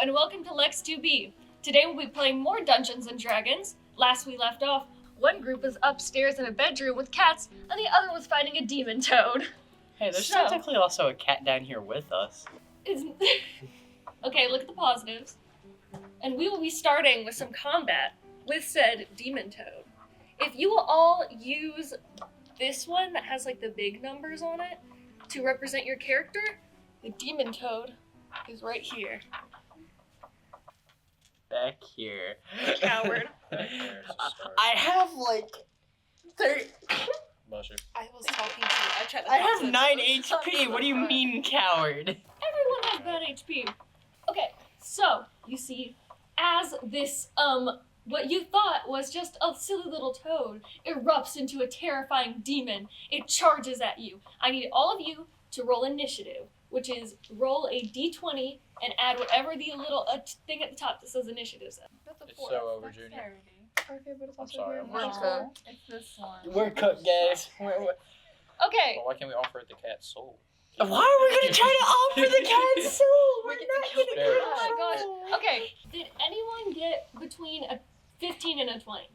and welcome to Lex 2B. Today we'll be playing more Dungeons & Dragons. Last we left off, one group was upstairs in a bedroom with cats, and the other was fighting a demon toad. Hey, there's technically also a cat down here with us. Okay, look at the positives. And we will be starting with some combat with said demon toad. If you will all use this one that has like the big numbers on it to represent your character, the demon toad is right here. Back here. Coward. I have like 30. I was talking to you. I tried to I have 9 HP. What do you mean, coward? Everyone has bad HP. Okay, so you see, as this what you thought was just a silly little toad erupts into a terrifying demon, it charges at you. I need all of you to roll initiative, which is roll a d20 and add whatever the little thing at the top that says initiative says. That's a It's 4. so over, Junior. Okay, but it's I'm also sorry, very I'm much sorry. It's this one. We're cooked, guys. Okay, Well, why can't we offer it the cat's soul? Why are we gonna try to offer the cat's soul? We're not gonna There. get oh my it. gosh. Okay, did anyone get between a 15 and a 20?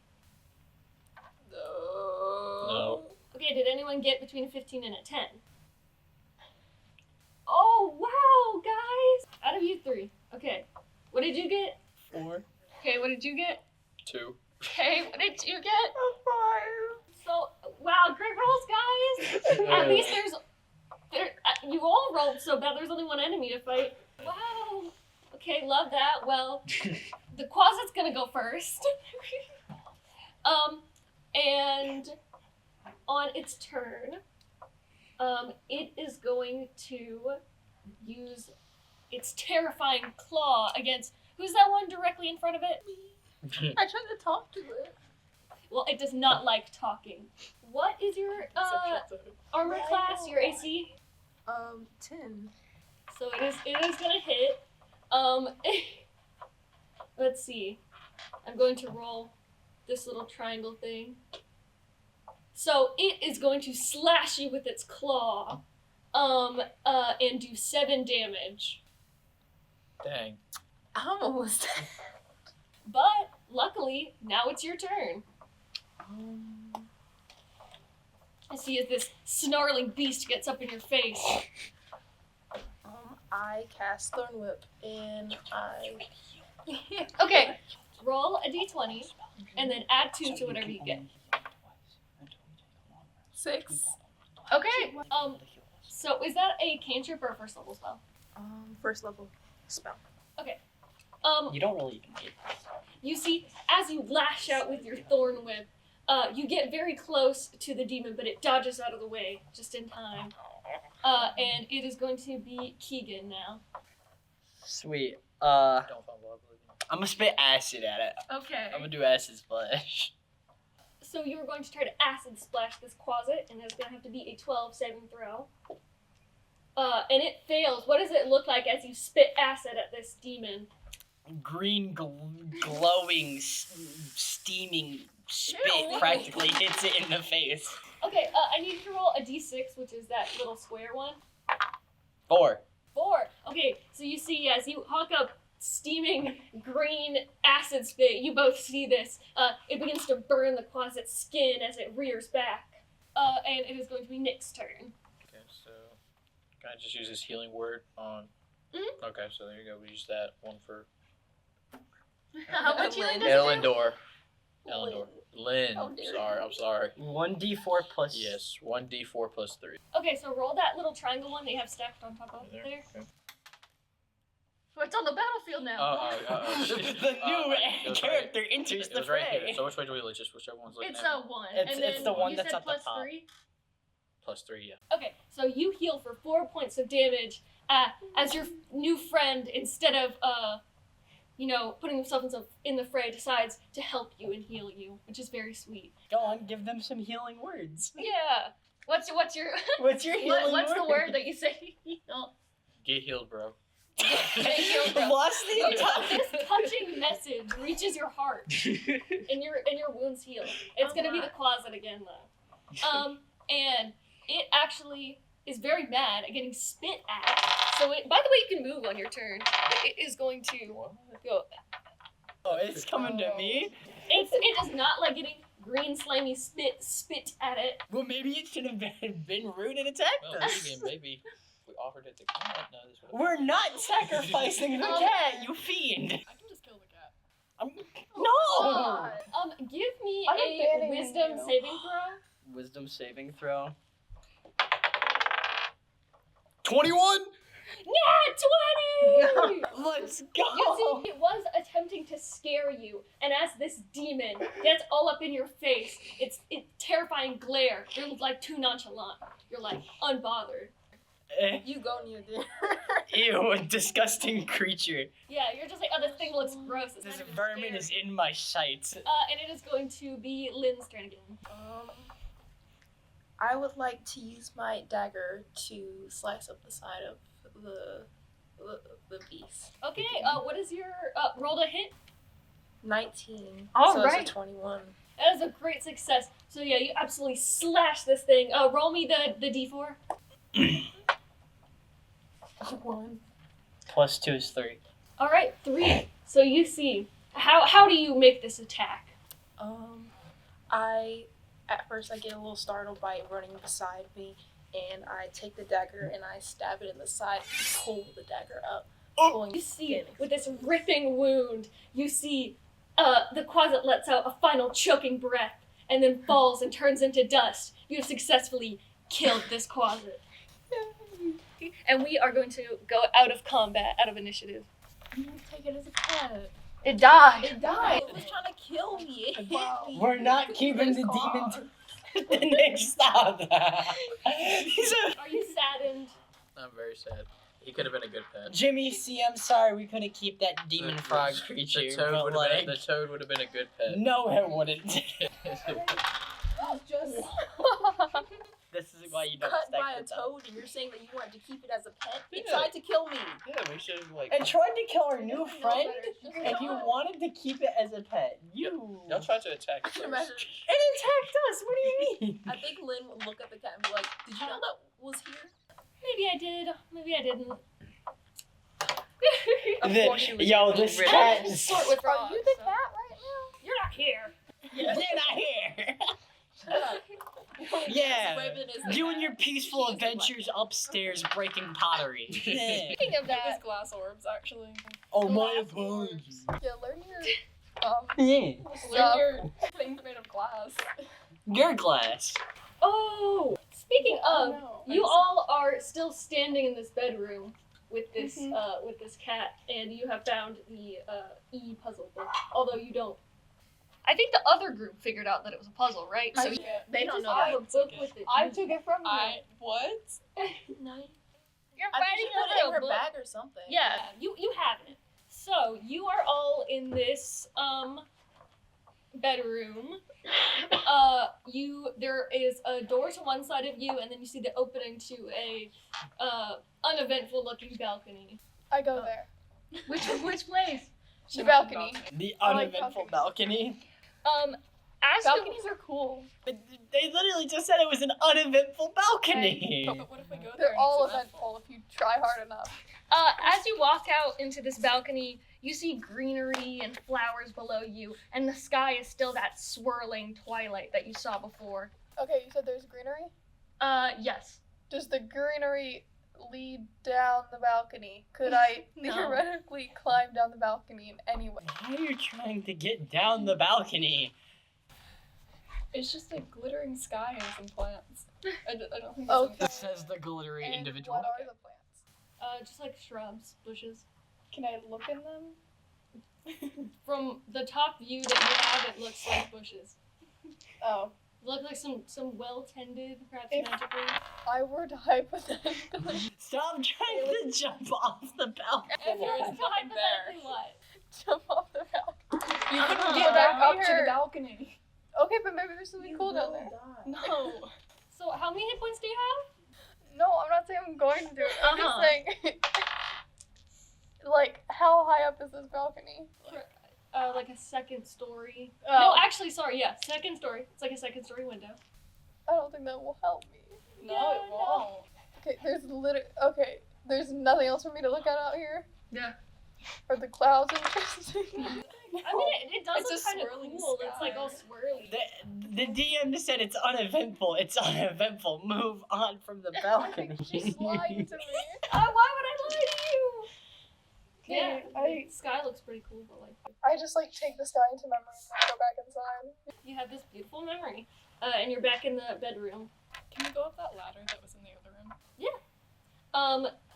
No. Okay, did anyone get between a 15 and a 10? Oh, wow, guys! Out of you three. Okay. What did you get? 4. Okay, what did you get? 2. Okay, what did you get? A 5. So, wow, great rolls, guys! At least you all rolled so bad there's only one enemy to fight. Wow. Okay, love that. Well, the closet's gonna go first. And on its turn, it is going to use its terrifying claw against, who's that one directly in front of it? I tried to talk to it. Well, it does not like talking. What is your armor class, your AC? 10. So it is gonna hit. Let's see. I'm going to roll this little triangle thing. So it is going to slash you with its claw, and do 7 damage. Dang. I'm almost But luckily, now it's your turn. I see as this snarling beast gets up in your face. I cast Thorn Whip and I Okay, roll a d20 and then add 2 to whatever you get. 6. Okay. So is that a cantrip or a first level spell? First level spell. You don't really even get this. You see, as you lash out with your thorn whip, you get very close to the demon, but it dodges out of the way just in time. And it is going to be Keegan now. Sweet. Don't fumble up, Olivia. I'm gonna spit acid at it. Okay. I'm gonna do acid splash. So you are going to try to acid splash this closet, and it's going to have to be a 12 saving throw. And it fails. What does it look like as you spit acid at this demon? Green glowing, steaming spit Ew. practically hits it in the face. Okay, I need you to roll a d6, which is that little square one. 4. 4. Okay, so you see as you hawk up steaming green acid spit, you both see this. It begins to burn the closet's skin as it rears back. And it is going to be Nick's turn. Okay, so can I just use this healing word on? Mhm. Okay, so there you go. We use that one for How much healing does it do? Elendor. Lynn. How dare Sorry, you. I'm sorry. 1d4 plus. Yes, 1d4 plus 3. Okay, so roll that little triangle one that you have stacked on top of there. Okay. What's on the battlefield now? The new character enters It the was right fray. here. So which way do we look? Just whichever one's looking It's at a me. 1. It's- and then it's the one you that's said at the plus top. 3? Plus 3, yeah. Okay, so you heal for 4 points of damage as your new friend, instead of, putting himself in the fray, decides to help you and heal you, which is very sweet. Go on, give them some healing words. Yeah. What's your What's your healing what's word? the word that you say? Get healed, bro. Healed, bro. Lost the entire. This touching message reaches your heart, and your wounds heal. It's gonna be the closet again, though. And it actually is very mad at getting spit at, So by the way, you can move on your turn. It is going to go. Oh, it's coming to me? It does not like getting green slimy spit at it. Well, maybe it should have been rude and attacked Well, us. maybe if we offered it to cat. No, this would. We're not sacrificing the cat, you fiend. I can just kill the cat. No! Give me I'm a abandoning wisdom you. saving throw. Wisdom saving throw. 21. Nat 20! Let's go. You see, it was attempting to scare you, and as this demon gets all up in your face, it's terrifying glare. You're like too nonchalant. You're like unbothered. You go, Nia, dear. Ew, a disgusting creature. Yeah, you're just like, oh, this thing looks gross. It's This not even vermin scary. is in my sights. And it is going to be Lynn's turn again. I would like to use my dagger to slice up the side of the beast. Okay, what is your roll to hit? 19. All so right. it's a 21. That is a great success. So yeah, you absolutely slash this thing. Roll me the d4. 1. Plus 2 is 3. All right, 3. So you see, how do you make this attack? At first I get a little startled by it running beside me, and I take the dagger and I stab it in the side and pull the dagger up. Pulling You see, skin. with this ripping wound, you see the Quasit lets out a final choking breath and then falls and turns into dust. You have successfully killed this Quasit. And we are going to go out of combat, out of initiative. Take it as a pet. It died. It died. It was trying to kill me. Wow. We're not keeping the demon to the next stop. Are you saddened? I'm very sad. He could have been a good pet. Jimmy, see, I'm sorry we couldn't keep that demon The- frog the creature. toad but would have been. The toad would have been a good pet. no, it wouldn't. Just This is why you don't cut stack by a the top. toad, and you're saying that you wanted to keep it as a pet? It Yeah. tried to kill me. Yeah, we should have like. And tried to kill our new No friend, better. and you wanted to keep it as a pet. You. Y'all tried to attack I it can first. imagine. It attacked us. What do you mean? I think Lynn would look at the cat and be like, "Did you know that was here?" Maybe I did. Maybe I didn't. Of course she was Yo, being this rid of cat. it. Sort with Are you the so- cat right now? You're not here. You're not here. Shut up. Yeah. Raven is the You cat. and your peaceful She's the adventures upstairs breaking pottery. Yeah. Speaking of It was that, glass orbs, actually. Oh, my Glass apologies. Yeah, learn your Yeah. learn your things made of glass. Your glass. oh, speaking of, No, you all are still standing in this bedroom with this Mhm. with this cat, and you have found the E puzzle book. Although you don't. I think the other group figured out that it was a puzzle, right? So They don't just know have that. a book with it. I took it from you. What? You're No. I think fighting she put it in over her a book. bag or something. Yeah, you have it. So you are all in this bedroom. There is a door to one side of you, and then you see the opening to a uneventful looking balcony. I go there. Which place? The balcony. The I like uneventful balcony. As Balconies are cool. They literally just said it was an uneventful balcony. But what if we go there? They're all eventful if you try hard enough. as you walk out into this balcony, you see greenery and flowers below you, and the sky is still that swirling twilight that you saw before. Okay, you said there's greenery? Yes. Does the greenery lead down the balcony? Could I No. theoretically climb down the balcony in any way? Why are you trying to get down the balcony? It's just a glittering sky and some plants. I don't think Okay. This says the glittery And individual. what are the plants? Just like shrubs, bushes. Can I look in them? From the top view that you have, it looks like bushes. Oh. They look like some well-tended, perhaps If- magically. I were to hypothetically Stop trying to jump off the balcony. And there is So nothing there. hypothetically what? jump off the balcony. You couldn't get back up to the balcony. Okay, but maybe there's something cool down there. No. So how many hit points do you have? No, I'm not saying I'm going to do it. I'm Uh-huh. just saying, like, how high up is this balcony? Like a second story. Oh. No, actually, sorry, yeah, second story. It's like a second story window. I don't think that will help me. No, it won't. Okay, there's literally, okay, There's nothing else for me to look at out here? Yeah. Are the clouds interesting? I mean, it does It's look a kind of swirling cool. It's like all sky. swirly. The DM said it's uneventful. It's uneventful. Move on from the balcony. She's lying to me. Why would I lie to you? Yeah, Okay, the sky looks pretty cool, but like I just like take the sky into memory and then go back inside. you have this beautiful memory, and you're back in the bedroom. Can we go up that ladder that was in the other room?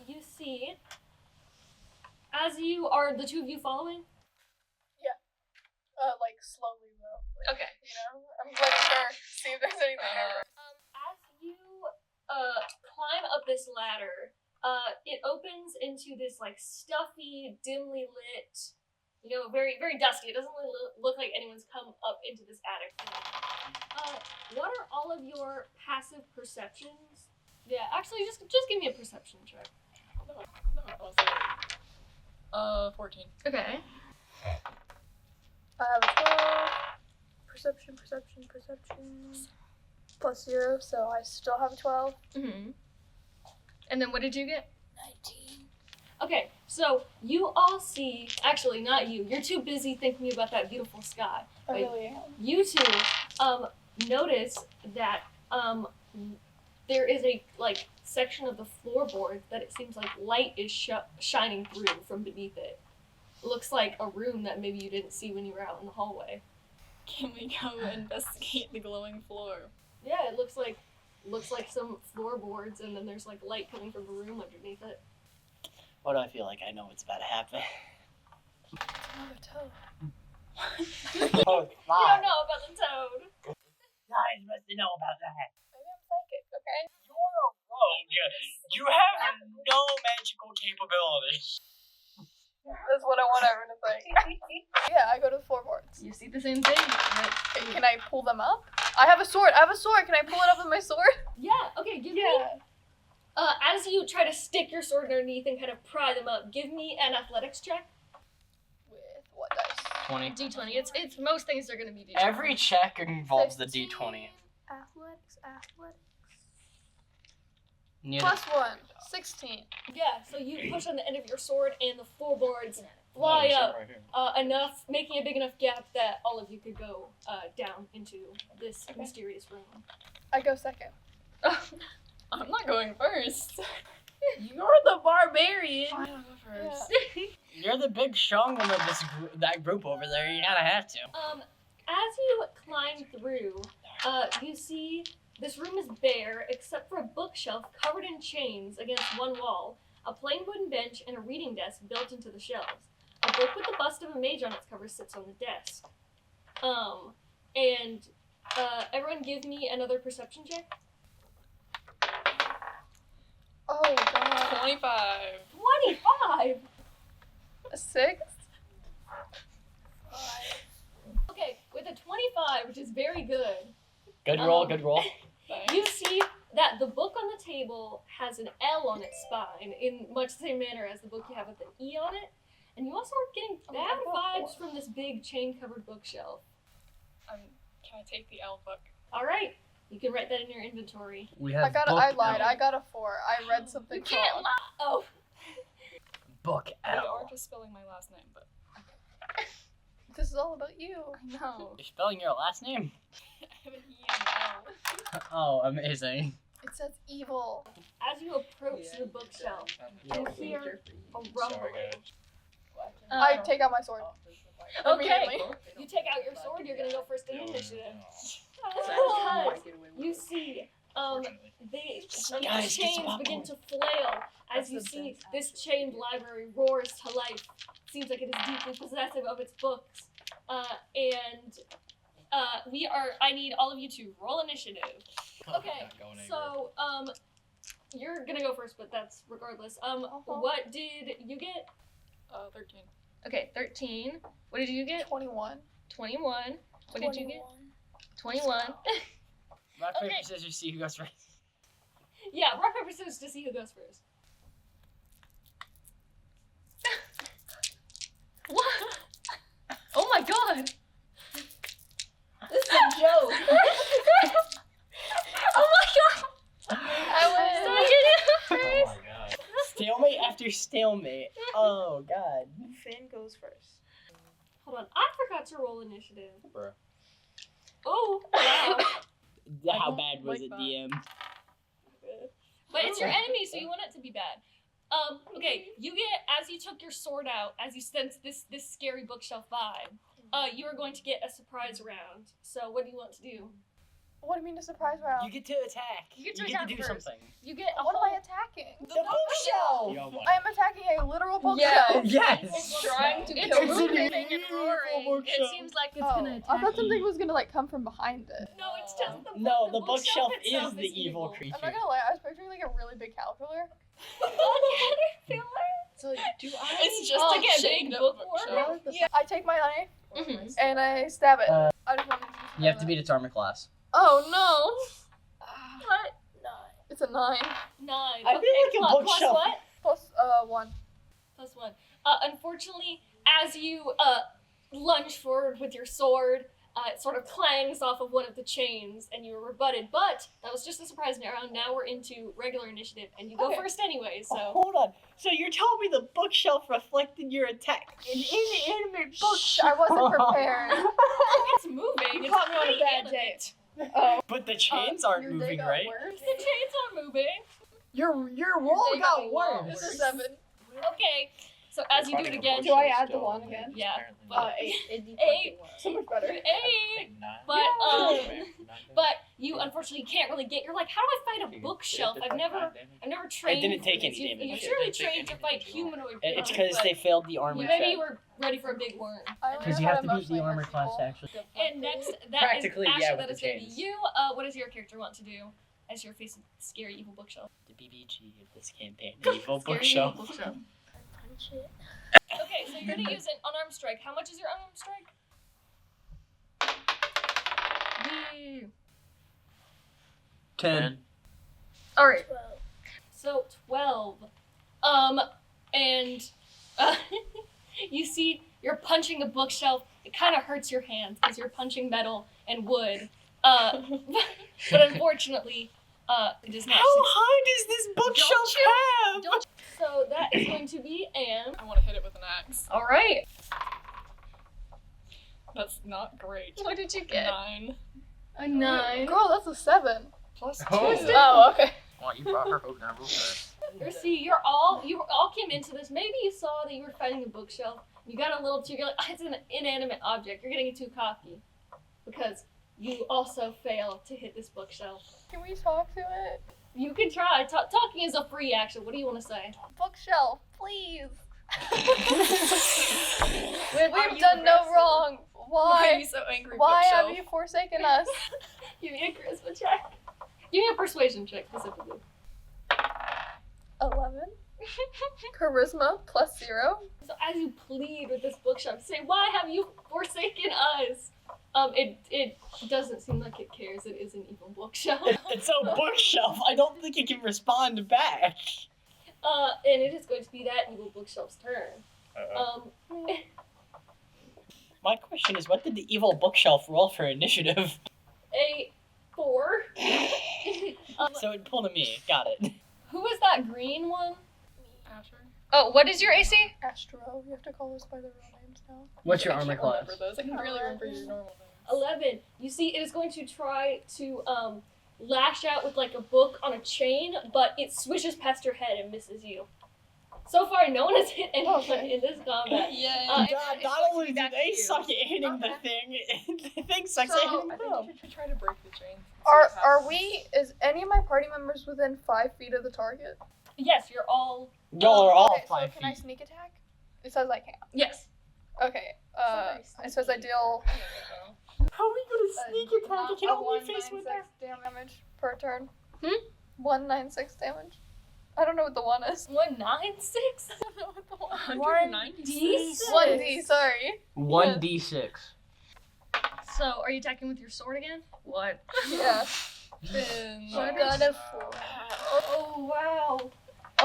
You see, as you are the two of you following. Like slowly though. Okay. You know, I'm letting her see if there's anything there. As you climb up this ladder, it opens into this like stuffy, dimly lit, very very dusty. It doesn't really look like anyone's come up into this attic. What are all of your passive perceptions? Yeah, actually, just give me a perception check. No, I was 14. Okay. I have a 12. Perception. Plus 0, so I still have a 12. Mm-hmm. And then what did you get? 19. Okay, so you all see. Actually, not you. You're too busy thinking about that beautiful sky. I But really am. you two notice that there is a section of the floorboard that it seems like light is shining through from beneath it. It looks like a room that maybe you didn't see when you were out in the hallway. Can we go investigate the glowing floor? Yeah, it looks like some floorboards, and then there's like light coming from a room underneath it. What do I feel like I know what's about to happen? Another toe. Oh, You don't know about the toad. Guys must know about that. Maybe I'm psychic, okay? You're a rogue. You have no magical capabilities. That's what I want everyone to think. Yeah, I go to the floorboards. You see the same thing. Right? Can I pull them up? I have a sword. Can I pull it up with my sword? Yeah. Okay. Give me. As you try to stick your sword underneath and kind of pry them up, give me an athletics check. With what dice? 20. D20. It's most things are gonna be D20. Every check involves the 15. D20. Athletics. Near Plus 1. 16. Yeah. So you push on the end of your sword, and the floorboards fly up enough, making a big enough gap that all of you could go down into this mysterious room. I go second. I'm not going first. You're the barbarian. Fine, I'll go first. You're the big strong one of that group over there. You gotta have to. As you climb through, you see this room is bare except for a bookshelf covered in chains against one wall, a plain wooden bench, and a reading desk built into the shelves. A book with the bust of a mage on its cover sits on the desk. Everyone give me another perception check. Oh, God. 25. 25! A 6? Okay, with a 25, which is very good, Good roll, good roll. you see that the book on the table has an L on its spine in much the same manner as the book you have with an E on it. And you also are getting bad vibes from this big chain-covered bookshelf. Can I take the L book? All right, you can write that in your inventory. We have I lied. I got a 4. I read something You can't wrong. lie. Oh, book They L. are just spelling my last name, but this is all about you. I know. You're spelling your last name? I have an E and an L. Oh, amazing. It says evil. as you approach the bookshelf, you hear a rumbling. I take out my sword. Okay, Immediately. you take out your sword. You're gonna go first in initiative. Because you see, the Guys, get some chains begin popcorn. to flail as you see this chained library roars to life. Seems like it is deeply possessive of its books. I need all of you to roll initiative. Okay, so, you're gonna go first, but that's regardless. What did you get? 13. Okay, 13. What did you get? 21. 21. What did you get? 21. Rock, Okay. paper, scissors, see who goes first. Yeah, rock, paper, scissors to see who goes first. What? Oh my god! This is a joke! Oh my god! I win. So I get it first! God. Stalemate stalemate. Oh god. Finn goes first. Hold on, I forgot to roll initiative. Bruh. Oh, wow. How don't bad was like it, that. DM? But it's your enemy, so you want it to be bad. Okay, you get, as you took your sword out, as you sense this scary bookshelf vibe, you are going to get a surprise round. So what do you want to do? What do you mean a surprise round? You get to attack. You get to to attack do first. something. You get a What am whole... I attacking? The bookshelf! You won. I am attacking a literal Yeah. bookshelf. Yes! Trying to It's kill It's me. an moving and evil roaring. It bookshelf. seems like it's Oh, gonna attack I thought something you. was gonna like come from behind it. No, it's just the No, the bookshelf itself is the evil creature. I'm not gonna lie, I was picturing like a really big caterpillar. So do I? It's just like a big bookworm. Yeah. I take my knife Mhm. and I stab it. Uh, I just wanted to You have to beat its armor class. Oh no! What? It's a 9. 9. I feel like a plus bookshelf- what? Plus 1. Plus 1. Unfortunately, as you lunge forward with your sword, it sort of clangs off of one of the chains, and you were rebutted. But that was just a surprise round. Now we're into regular initiative, and you go Okay. first anyway. So Hold on. So you're telling me the bookshelf reflected your attack? An inanimate I wasn't prepared. it's moving. It's caught me on a pretty bad day. animate. Oh. But the chains aren't Your day moving, got right? worse. The chains are moving. Your roll day got got worse. It's a 7. Okay. So as you do it again, Do I add the 1 again? Yeah, Apparently but- not. 8. So much better. 8. Nine. But Nine. but you unfortunately can't really get. You're like, how do I fight a bookshelf? I've never trained. didn't take for any this. You damage. surely It didn't take trained to any fight damage at all. humanoid. It's creatures, because but they failed the armor maybe check. you were ready for a big worm. I only Because know you how have to beat the emotionally armor hurt class people. actually. And next, that Practically, is Asher. yeah, with That the is going to be chains. you. What does your character want to do as you're facing scary evil bookshelf? The BBG of this campaign, the evil Scary bookshelf. evil bookshelf. Punch it. Okay, so you're gonna use an unarmed strike. How much is your unarmed strike? Wee. 10. All right. So 12. And you see, you're punching a bookshelf. It kind of hurts your hands because you're punching metal and wood. But unfortunately, it is not. How high does this bookshelf have? Don't So that is going to be Anne. I want to hit it with an axe. All right. That's not great. What did you get? 9. A 9. Girl, that's a 7. Plus 2. Oh, okay. Well, you brought her hook number first. See, you all came into this. Maybe you saw that you were fighting a bookshelf. You got a little too. You're like, it's an inanimate object. You're getting too cocky because you also fail to hit this bookshelf. Can we talk to it? You can try. Talking is a free action. What do you want to say? Bookshelf, please. Are We've you done no aggressive? wrong. Why are Why? you so angry, Why have bookshelf? you forsaken us? Give me a charisma check. Give me a persuasion check specifically. 11. Charisma plus 0. So as you plead with this bookshelf, say, "Why have you forsaken us?" It doesn't seem like it cares. It is an evil bookshelf. It's a bookshelf. I don't think it can respond back. And it is going to be that evil bookshelf's turn. My question is, what did the evil bookshelf roll for initiative? A 4. So it pulled a me. Got it. Who is that green one? Asher. Oh, what is your AC? Astro, you have to call us by their real names now. What's your I armor can't class? remember those. I can barely remember your normal names. 11. You see, it is going to try to lash out with like a book on a chain, but it swishes past your head and misses you. So far, no one has hit anyone Okay. in this combat. Yay. God, God, not only do they suck at hitting the thing, the thing sucks at hitting I them. think you should try to break the chain. Is any of my party members within 5 feet of the target? Yes, you're all. Y'all are all Okay, 5 so can I feet. sneak attack? It says I can. Yes. Okay, it says I deal How are we gonna sneak attack? It can a only face 196 with that. damage per turn. 196 damage. I don't know what the 1 is. 196? I don't know what the 1 is. 196. 1D, sorry. 1d6. So, are you attacking with your sword again? What? Yeah. Finn. I got a 4. Oh, wow.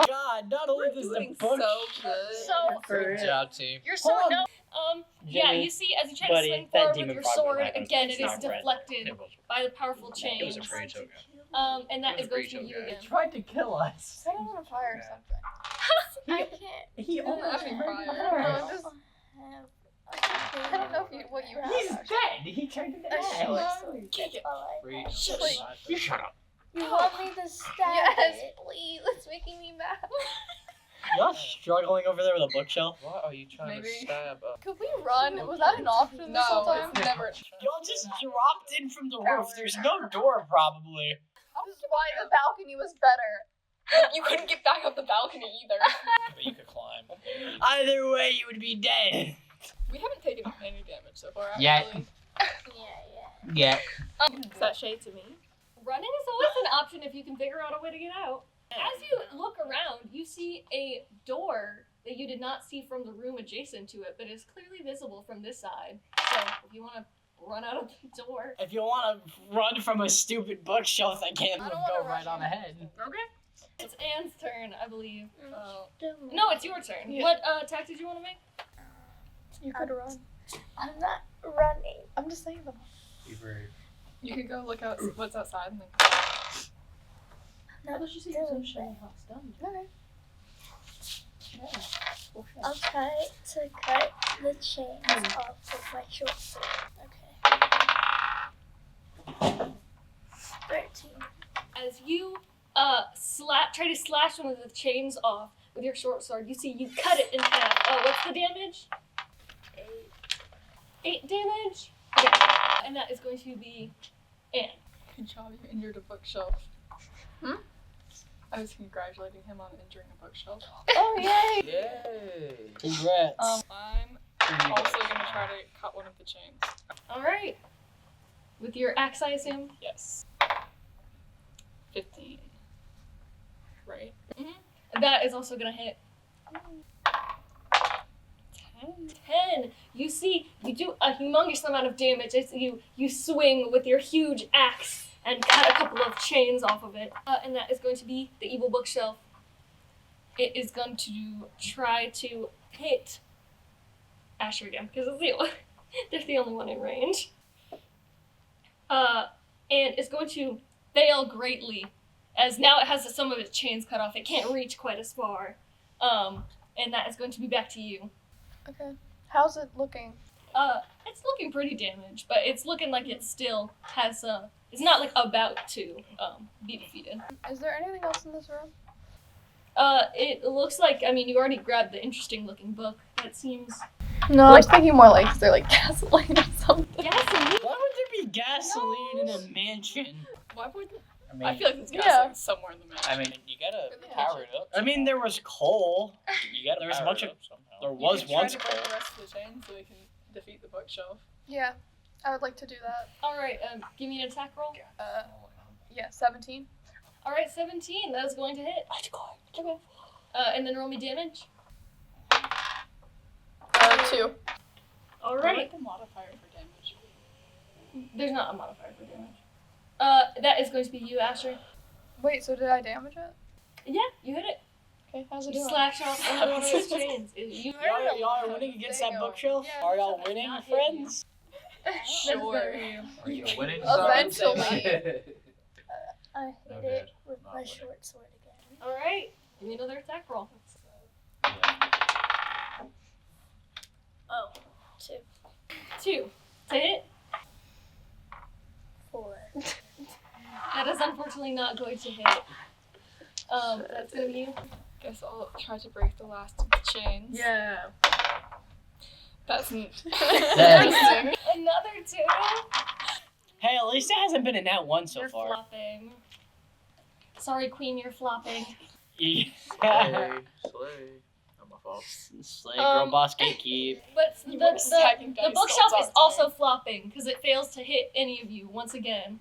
God, not only does the Doing book. so good. So, Good job, team. your sword. Hold No. Yeah, Jimmy, you see, as you try buddy, to swing that forward demon with your frog sword, went back. again, It's it is not red. deflected It was, by the powerful it chains. was a free token. And that is going to be you Guy. again. He tried to kill us. Set it on fire or something. I can't. He I'm almost having tried to fire. kill No, us. just- I don't know what you have. He's actually. dead. He turned into A short ash. sword. Kick it. That's all I Free. have. Shush. You shut up. You want me to stab Yes, it? please. It's making me mad. Y'all struggling over there with a bookshelf? Why are you trying Maybe. to stab a... Could we run? Was that an option this whole No, time? it's never. Y'all just dropped in from the roof. There's no door, probably. This is why the balcony was better. You couldn't get back up the balcony either. But you could climb. Either way, you would be dead. We haven't taken any damage so far, actually. Yeah. Yeah. Is that shade to me? Running is always an option if you can figure out a way to get out. As you look around, you see a door that you did not see from the room adjacent to it, but is clearly visible from this side. So if you want to run out of the door. If you want to run from a stupid bookshelf that can't I don't go wanna right rush on you. ahead. Okay. It's Anne's turn, I believe. Oh. No, it's your turn. Yeah. What attack did you want to make? You could run. I'm not running. I'm just saying them. Be brave. You could go look out what's outside and then. Not Let's just doing that. Okay. I'll try to cut the chains off with my short sword. Okay. 13. As you try to slash one of the chains off with your short sword, you see you cut it in half. What's the damage? 8 damage? Okay. And that is going to be Anne. Good job, you injured a bookshelf. I was congratulating him on injuring a bookshelf. Oh, yay! Yay! Congrats. I'm also gonna try to cut one of the chains. Alright. With your axe, I assume? Yes. 15. Right? That is also going to hit. 10. You see, you do a humongous amount of damage as you swing with your huge axe and cut a couple of chains off of it. And that is going to be the evil bookshelf. It is going to try to hit Asher again because they're the only one in range. And it's going to fail greatly as now it has some of its chains cut off. It can't reach quite as far. And that is going to be back to you. Okay. How's it looking? It's looking pretty damaged, but it's looking like it still has it's not like about to be defeated. Is there anything else in this room? It looks like, I mean, you already grabbed the interesting looking book. That seems No, I was thinking more like, is there like gasoline or something? gasoline. Why would there be gasoline in a mansion? Why wouldn't? I I feel like there's Yeah. gasoline somewhere in the mansion. I mean, you gotta In the power it up. I mean, there was coal. You gotta there was a power bunch it of- up somehow. There You was can try once to coal. break the rest of the chain so we can defeat the bookshelf. Yeah, I would like to do that. Alright, give me an attack roll. Yeah, 17. Alright, 17. That is going to hit. Okay. And then roll me damage. 2. I Alright. like the modifier for damage. There's not a modifier for damage. That is going to be you, Asher. Wait, so did I damage it? Yeah, you hit it. Okay, how's it You doing? slash off another one of those chains. You Y'all are winning against that bookshelf? Yeah, Are y'all bookshelf winning, has not hit you. friends? Sure. Are you winning? Eventually. I hit No it good. with Not my winning. short sword again. Alright. Give me another attack roll. Oh, 2. 2. To hit. 4. That is unfortunately not going to hit. That's gonna be you. Guess I'll try to break the last of the chains. Yeah. That's That- Another 2. Hey, at least it hasn't been a nat 1 so You're far. flopping. Sorry, Queen, you're flopping. Yeah. Slay. Not my fault. Slay, girl boss, gatekeep. But You were stacking the dice bookshelf all is the also time. flopping because it fails to hit any of you once again.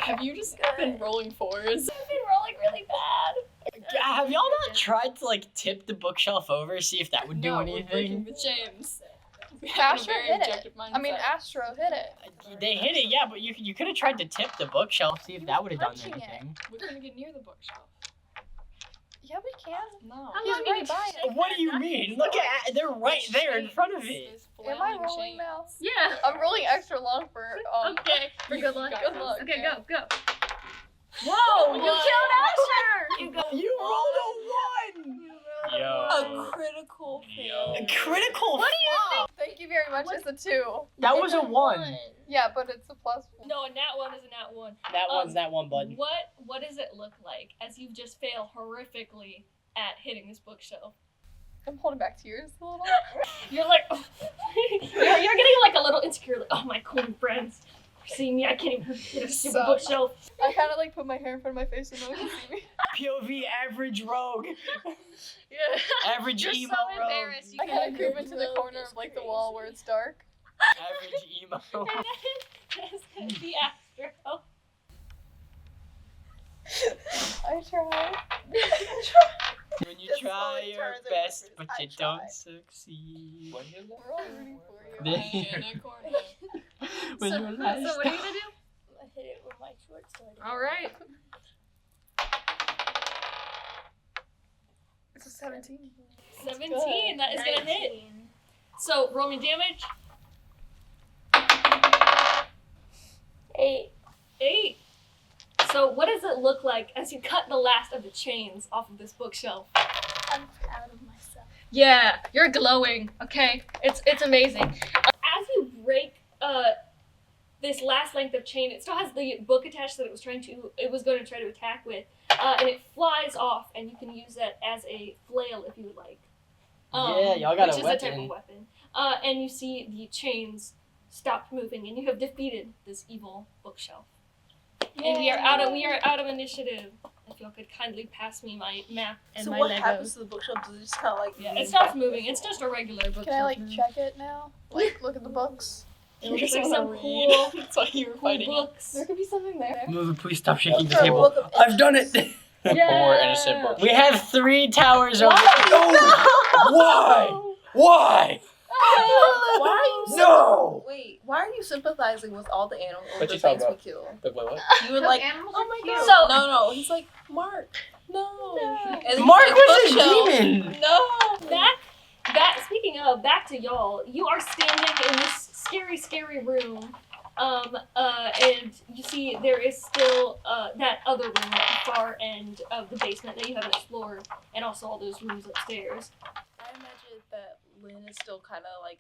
Have you just been rolling 4s? I've been rolling really bad. Have y'all not tried to like tip the bookshelf over, see if that would do No, we're breaking anything? the chains. We have a Astro very hit it. objective mindset. I mean, Astro hit it. They hit it, yeah, but you could have tried to tip the bookshelf, see if He that was would have done punching it. anything. we couldn't get near the bookshelf. Yeah, we can. No. How He's long right did by you- it. What do you mean? Look at they're right there in front of it. There's Am I flailing rolling chains. now? Yeah. I'm rolling extra long for Okay. For good luck. got Good this. luck. Okay, yeah. go. Whoa! You What? killed Asher. You rolled a 1! Yo. A critical fail. A critical What do you flop. think? Thank you very much. It's a 2. That was a 1. Yeah, but it's a +1. No, a nat 1 is a nat 1. That one's that one, bud. What does it look like as you just fail horrifically at hitting this bookshelf? I'm holding back tears a little. You're like, you're getting like a little insecure. Like, oh, my cool friends see me. I can't even hit a stupid Suck. bookshelf. I kind of like put my hair in front of my face so no one can see me. POV average rogue. Yeah. Average You're emo so rogue. embarrassed. I kind of creep into the corner of like the wall where it's dark. Average emo. And then there's the Astro. I try. When you This try only your turns into best, workers. but I you try. don't succeed. When you We're all rooting for you. When In a corner. when So your what life are you gonna do? I hit it with my short sword. All right. It's a 17. 17. That is gonna hit. So roll me damage. 8. 8. So what does it look like as you cut the last of the chains off of this bookshelf? I'm proud of myself. Yeah, you're glowing. Okay, it's amazing. As you break this last length of chain, it still has the book attached that it was going to try to attack with, and it flies off, and you can use that as a flail if you would like. Yeah, y'all got which a is a type weapon. of weapon. And you see the chains stopped moving, and you have defeated this evil bookshelf. And we are out of initiative. If y'all could kindly pass me my map and So my what Legos. happens to the bookshelf? Does it just kind of like? Yeah, it stops moving. It's just a regular bookshelf. Can I like now. check it now? Like look at the books? It looks like some cool books. There could be something there. Move, please stop shaking the For a table. book of I've done it. Yeah. Or innocent books. We have 3 towers over. Why? Why? Why? Why are you? No. Wait, why are you sympathizing with all the animals What the you talking things we about? kill? Wait, what? You were like, animals oh are my cute. god. So- no, he's like, Mark, no. And then Mark he's like, was a "Bookshelf." demon. No. Speaking of, back to y'all. You are standing in this scary room. And you see there is still that other room at the far end of the basement that you haven't explored, and also all those rooms upstairs. I imagine that Lynn is still kind of like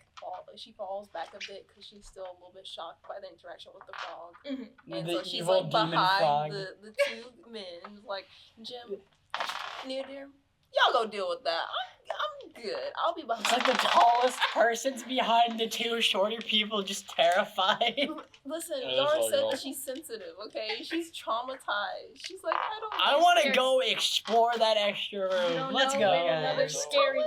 she falls back a bit because she's still a little bit shocked by the interaction with the frog, and The so she's evil like demon frog. behind the 2 men, like Jim, near there. Y'all go deal with that. I'm good. I'll be behind. It's like the tallest person's behind the 2 shorter people, just terrified. Listen, Yeah, that's Yara all said y'all. that she's sensitive. Okay, she's traumatized. She's like, I don't. I like want to scary go explore that extra room. Let's go, Another guys. scary.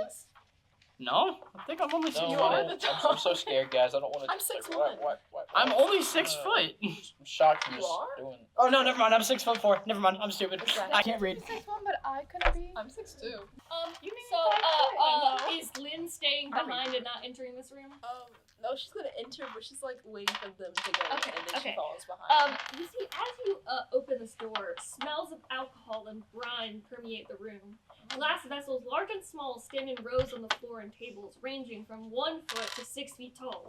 No, I think I'm only 6 No, foot. I'm so scared, guys. I don't want to. I'm 6'1". What? I'm only 6 foot. I'm shocked you're You just are? doing. Oh no, never mind. I'm 6'4". Never mind. I'm stupid. Exactly. I can't read. 6'1", but I couldn't be. I'm 6'2". You mean So, is Lynn staying behind and not entering this room? No, she's gonna enter, but she's like waiting for them to go, Okay, and then okay. she follows behind. You see, as you open this door, smells of alcohol and brine permeate the room. Glass vessels, large and small, stand in rows on the floor and tables, ranging from 1 foot to 6 feet tall.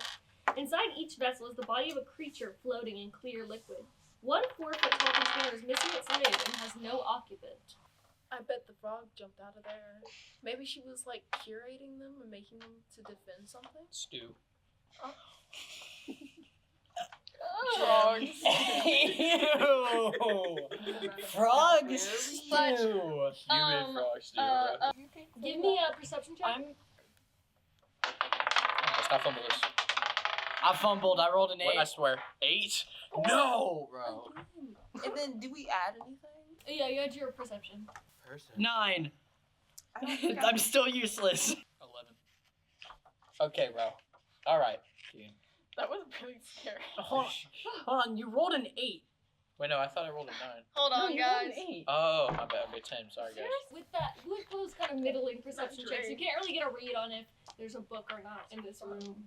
Inside each vessel is the body of a creature floating in clear liquid. 1 4-foot tall container is missing its lid and has no occupant. I bet the frog jumped out of there. Maybe she was like curating them and making them to defend something. Stew. Frogs. Ew. Frogs But- stew. Human frog stew. Give me a perception check. Let's not fumble this. I fumbled. I rolled an 8. What, I swear. 8? No, bro. And then, do we add anything? Yeah, you had your perception. 9. I don't think I'm still useless. 11. Okay, bro. All right. That was really scary. Hold on. You rolled an 8. Wait, no, I thought I rolled a 9. Hold on, you rolled guys. an 8. Oh, my bad. Okay, 10. Sorry, guys. With those kind of middling perception checks, you can't really get a read on if there's a book or not in this room.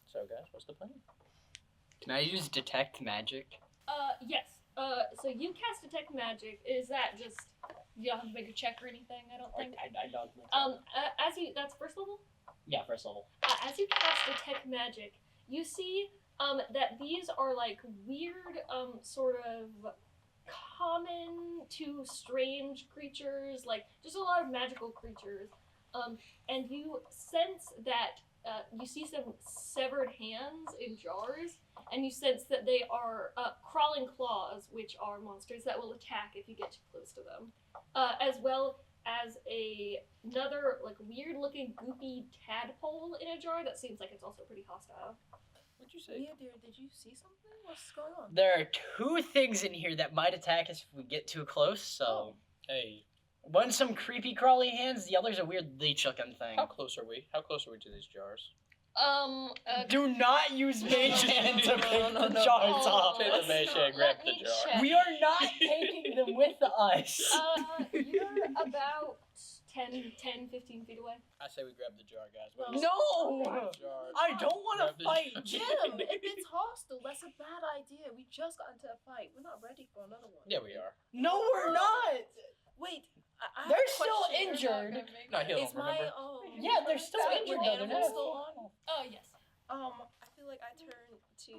So, guys, what's the plan? Can I use detect magic? Yes. So you cast detect magic. Is that just you don't have to make a check or anything? I don't think. I don't. That's first level. Yeah, first level. As you cast detect magic, you see that these are like weird sort of common to strange creatures, like just a lot of magical creatures. And you sense that you see some severed hands in jars, and you sense that they are crawling claws, which are monsters that will attack if you get too close to them, as well as another like weird-looking goopy tadpole in a jar that seems like it's also pretty hostile. What'd you say? Yeah, dear, did you see something? What's going on? There are 2 things in here that might attack us if we get too close, so... Hey, One's some creepy crawly hands, the other's a weird leech-looking thing. how close are we? How close are we to these jars? Do not use mage hand to pick the jars Oh, off. Take the mage hand, grab let the me jar. check. We are not taking them with us. You're about 10, 15 feet away. I say we grab the jar, guys. No. No! Grab the jar. I don't want Grab to the fight jar. Jim, if it's hostile, that's a bad idea. We just got into a fight. We're not ready for another one. Yeah, we are. No, we're not. Wait, I have They're a still question. injured. Not heal Is them, my remember? Yeah, they're still is injured, my though. They're animal not- still on? Oh, yes. I feel like I turn to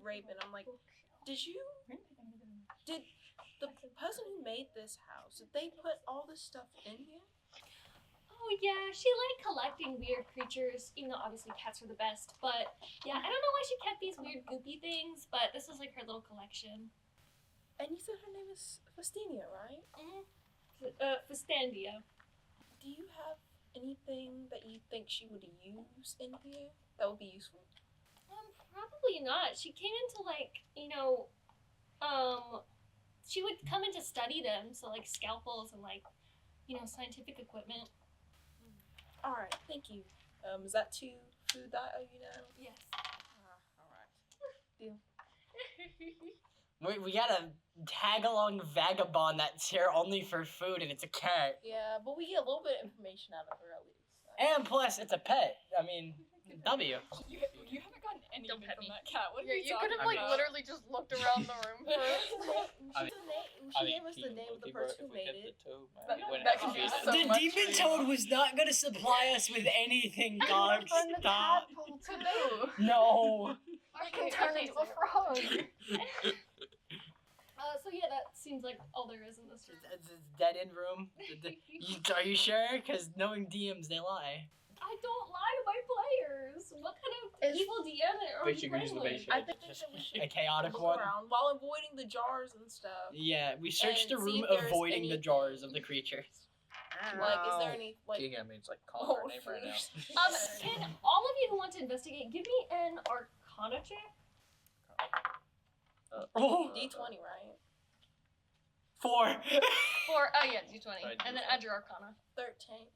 Raven. I'm like, did the person who made this house, did they put all this stuff in here? Oh, yeah, she liked collecting weird creatures, even though obviously cats are the best. But, yeah, I don't know why she kept these weird goopy things, but this is like her little collection. And you said her name is Festinia, right? Festandia. Do you have anything that you think she would use in here that would be useful? Probably not. She came into like, she would come in to study them, so like scalpels and like, scientific equipment. All right, thank you. Is that 2 food that I owe you now? Yes. All right. We got a tag-along vagabond that's here only for food, and it's a cat. Yeah, but we get a little bit of information out of her at least. And plus, it's a pet. I mean, W. You haven't gotten anything Don't pet from me. that cat. What are Yeah, you you could talking have like about? literally just looked around the room first. She gave us the name of the person who made it. That could be so The much demon for you. toad was not gonna supply us with anything, dog. And the Stop. tadpole too. No. I can turn into a frog. So yeah, that seems like all there is in this room. It's a dead-end room. Are you sure? Because knowing DMs, they lie. I don't lie to my players. What kind of Is- evil DM are Wait, you you can use playing the with? mage I hand. think that we should A chaotic look one. around while avoiding the jars and stuff. Yeah, we searched the And see room if there's avoiding the anything- jars of the creatures. Like, is there any like? King, I mean, it's like calling her name right now. Can all of you who want to investigate give me an Arcana check? Oh, D20, right? 4. Yeah, D20, Right, and then D20. add your Arcana. 13.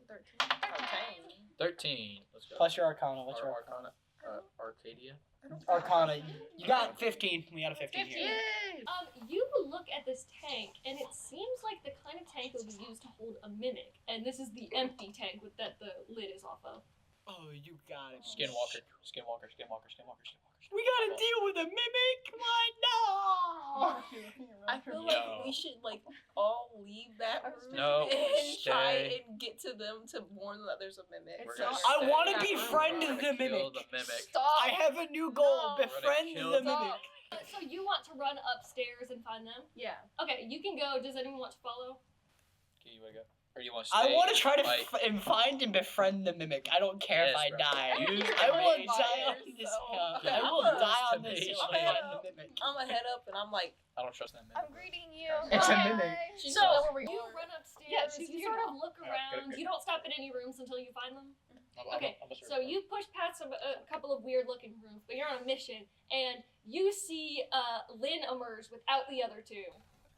13. Let's go. Plus your Arcana. What's your Arcana? Arcadia? Arcana? You got 15. We got a 15 here. You look at this tank, and it seems like the kind of tank that would be used to hold a mimic, and this is the empty tank that the lid is off of. Oh, you got it. Skinwalker. We gotta deal with a mimic. What? No. I feel No. like we should like all leave that room No, and try stay. and get to them to warn them that there's a mimic. We're So- gonna I stay. want to We're befriend gonna the Kill mimic. the mimic. Stop. I have a new goal. No. Befriend Kill the the- mimic. So you want to run upstairs and find them? Yeah. Okay, you can go. Does anyone want to follow? Okay, you wanna go? Or you wanna stay? I want to try to fight? find and befriend the mimic. I don't care if Yes, I bro. die. Use I the will mage die by on this yourself. hill. Yeah, I will I'm die a on this mage. hill I'm to head find the up. mimic. I'm gonna head up and I'm like, I don't trust that mimic. I'm greeting you. It's a Hi. mimic. she's So so you run upstairs. Yeah, she's you here sort now. of look Alright, around. good. You don't stop in any rooms until you find them. Okay, I'm a So you push past a couple of weird-looking rooms, but you're on a mission, and you see Lynn emerge without the other two.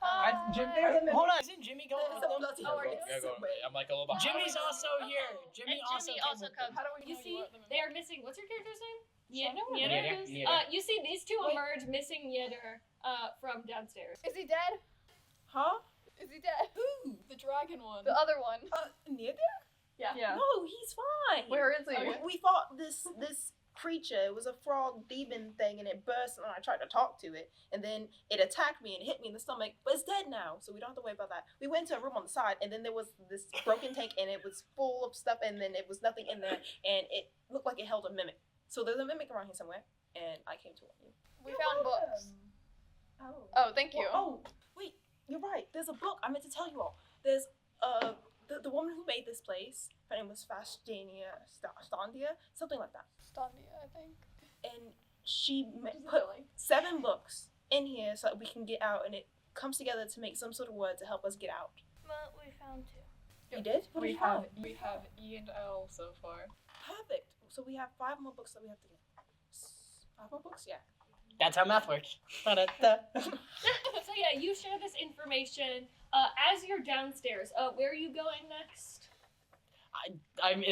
Hold on, isn't Jimmy going with There's a them? bloody Oh, are mimic you? somewhere. I'm like a little behind. Jimmy's also here. Jimmy And also Jimmy came also with comes. them. How do we You know see, are the they are missing. What's your character's name? Yedder. Yedder. You see these two Wait. emerge, missing Yedder from downstairs. Is he dead? Huh? Is he dead? Who? The dragon one. The other one. Near there? Yeah. No, he's fine. Where is he? Okay. We fought this creature. It was a frog demon thing, and it burst, and I tried to talk to it, and then it attacked me and hit me in the stomach. But it's dead now, so we don't have to worry about that. We went to a room on the side, and then there was this broken tank, and it was full of stuff, and then it was nothing in there, and it looked like it held a mimic. So there's a mimic around here somewhere, and I came to warn you. We found books. Oh. Oh, thank you. Oh, wait. You're right. There's a book. I meant to tell you all. There's the woman who made this place. Her name was Standia, something like that. Stondia, I think. And she put 7 books in here so that we can get out, and it comes together to make some sort of word to help us get out. Well, we found 2. You did? What did you find? We have E and L so far. Perfect. So we have 5 more books that we have to get. 5 more books? Yeah. That's how math works. Da-da-da. So yeah, you share this information. As you're downstairs, where are you going next?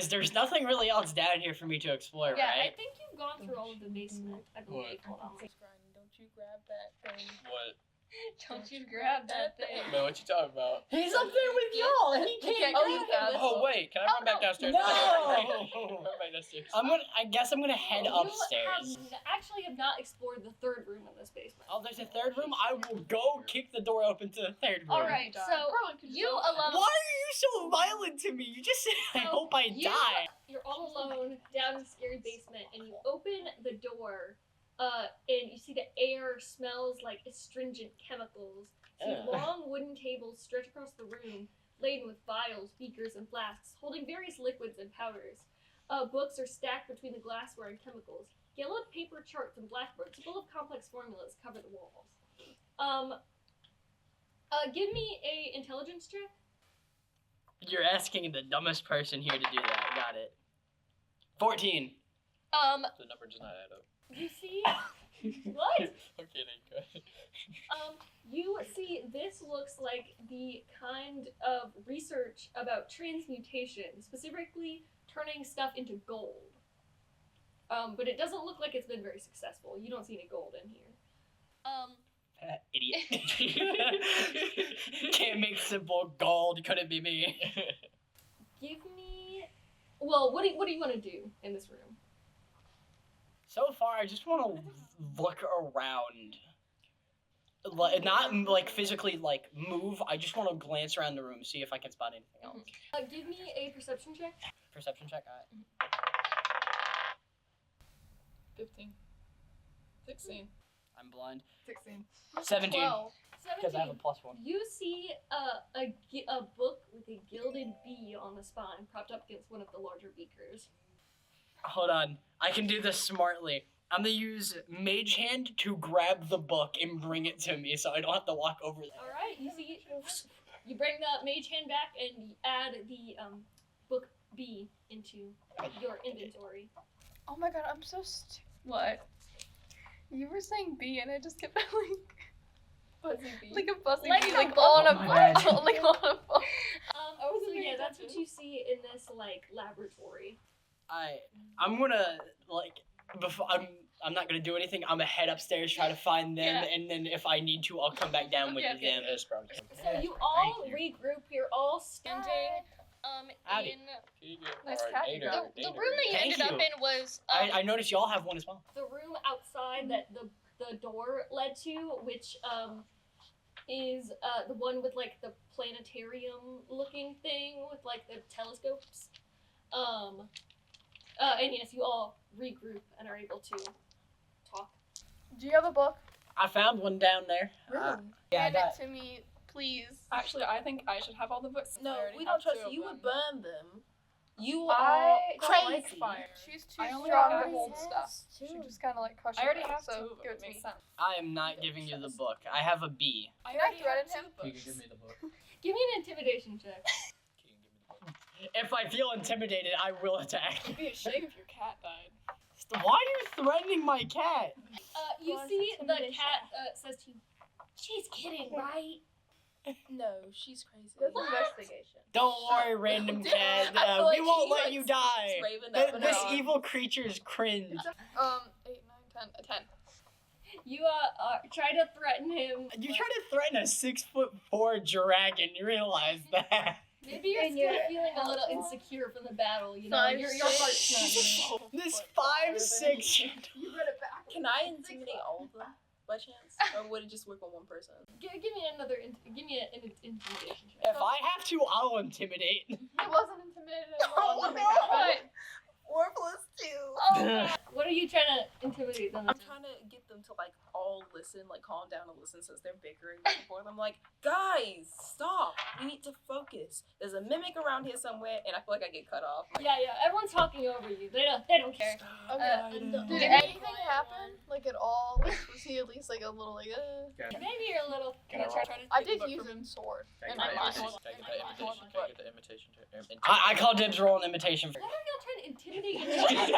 There's nothing really else down here for me to explore, Yeah, right? I think you've gone through all of the basement, I believe. Hold on. Don't you grab that thing. What? Don't you grab that thing. Man, what you talking about? He's up there with y'all. He can't Oh, grab you it. can. Oh wait, can I run back downstairs? No! Run back downstairs. I guess I'm gonna head upstairs. You actually have not explored the 3rd room in this basement. Oh, there's a 3rd room? I will go kick the door open to the 3rd room. Alright, so you alone. Why are you so violent to me? You just said, I hope I die. You're all alone down in the scary basement, and you open the door, and you see the air smells like astringent chemicals. See long wooden tables stretch across the room, laden with vials, beakers, and flasks, holding various liquids and powders. Books are stacked between the glassware and chemicals. Yellowed paper charts and blackboards full of complex formulas cover the walls. Give me a intelligence check. You're asking the dumbest person here to do that. Got it. 14. The number does not add up. You see what? Okay, then go. You see this looks like the kind of research about transmutation, specifically turning stuff into gold. But it doesn't look like it's been very successful. You don't see any gold in here. Idiot. Can't make simple gold. Couldn't be me. Give me. Well, what do you want to do in this room? So far, I just want to look around. Not like physically like move. I just want to glance around the room, see if I can spot anything else. Give me a perception check. Perception check. Alright. 15. 16. I'm blind. 16. 17. 12. Because I have a 17. +1. You see a book with a gilded bee on the spine propped up against one of the larger beakers. Hold on. I can do this smartly. I'm gonna use Mage Hand to grab the book and bring it to me so I don't have to walk over there. Alright, you see, you bring the mage hand back and you add the book B into your inventory. Oh my god, I'm so stupid. What? You were saying B and I just kept Fuzzy bee. like a fuzzy Like bee, a like bug. on a Oh my ball, God. like on a ball. So paying yeah, that's what attention. you see in this like laboratory. I'm gonna like before I'm not gonna do anything. I'm gonna head upstairs, try to find them, Yeah. and then if I need to, I'll come back down with Okay, them. Yes, probably. So you all regroup. You're all standing Howdy. in Nice Alright, cat you Nader, got. the Nader, room that you Thank ended up you. in was I noticed y'all have one as well. the room outside that the door led to, which is the one with like the planetarium looking thing with like the telescopes. And yes, you all regroup and are able to talk. Do you have a book? I found one down there. Yeah, I Hand got. it to me, please. Actually, I think I should have all the books. No, I already we have don't trust 2 of you. You them. would burn them. You I are don't like crazy. fire. She's too I only strong have to hold stuff. She just kind of like crushes I already it, have so 2 of them. give it It to me. makes sense. I am not giving you the book. I have a B. I Can I already threaten have him? 2 You books. can give me the book. Give me an intimidation check. You can give me the book. If I feel intimidated, I will attack. You'd be ashamed if your cat died. Why are you threatening my cat? You Plus see the intimidation. cat says to you, "She's kidding, right?" No, she's crazy. That's investigation. Don't worry, random cat. I feel We like won't he, let like, you die. Raven up and This down. evil creature is cringe. 8, 9, 10, a 10. You try to threaten him. You try to threaten a 6'4" dragon. You realize that? Maybe you're And still you're- feeling a little insecure from the battle. You know, 5, your 6. heart's not in it. This 5'6". You read it back. Can I intimidate all of them by chance, or would it just work on one person? Give me another. Give me an intimidation check. If I have to, I'll intimidate. It wasn't intimidated at all. Oh, Let me no. back. Worthless too. What are you trying to intimidate them? I'm trying to get them to like all listen, like calm down and listen since they're bickering back and forth. I'm like, guys, stop. We need to focus. There's a mimic around here somewhere, and I feel like I get cut off. Like, Yeah, everyone's talking over you. They don't care. Did anything happen? Like at all? Like, was he at least like a little like? Maybe you're a little. Can I roll? I did use a sword. Can And I I get lost. the imitation? Can I get the imitation? I call dibs roll an imitation. Why are y'all trying to intimidate I'm each other?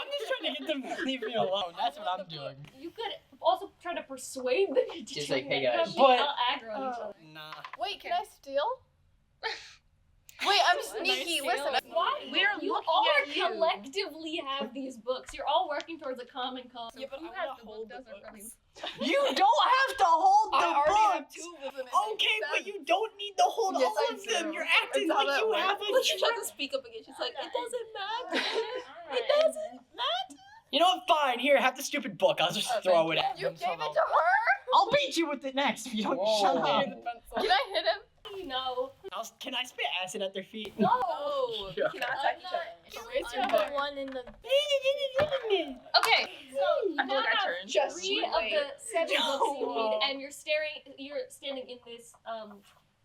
just trying to get them to leave me alone. That's what I'm doing. You could also try to persuade them to Just do like, hey, it. guys. Don't be But- all aggro on each other. Nah. Wait, can I steal? Wait, I'm sneaky. Nice Listen, steal. Why? We're You looking all at you. collectively have these books. You're all working towards a common cause. Yeah, but Who I has wanna the hold book the doesn't books. You don't have to hold the I already have books. 2 of them. Okay, but you don't need to hold Yes, all I of them. do. You're acting That's how like that you works. have a Look, she tried trap. to speak up again. She's like, it doesn't matter. Alright. It doesn't matter. You know what? Fine. Here, have the stupid book. I'll just throw it at you him. gave it to her? I'll beat you with it next if you don't Whoa. shut up. Here's the pencil. Can I hit him? No. Can I spit acid at their feet? No. Oh, we cannot attack each other. Erase your I'm book. the one in the. Okay, so you I feel now like I have turned. Just 3 of wait. the 7 books you No. need, and you're standing in this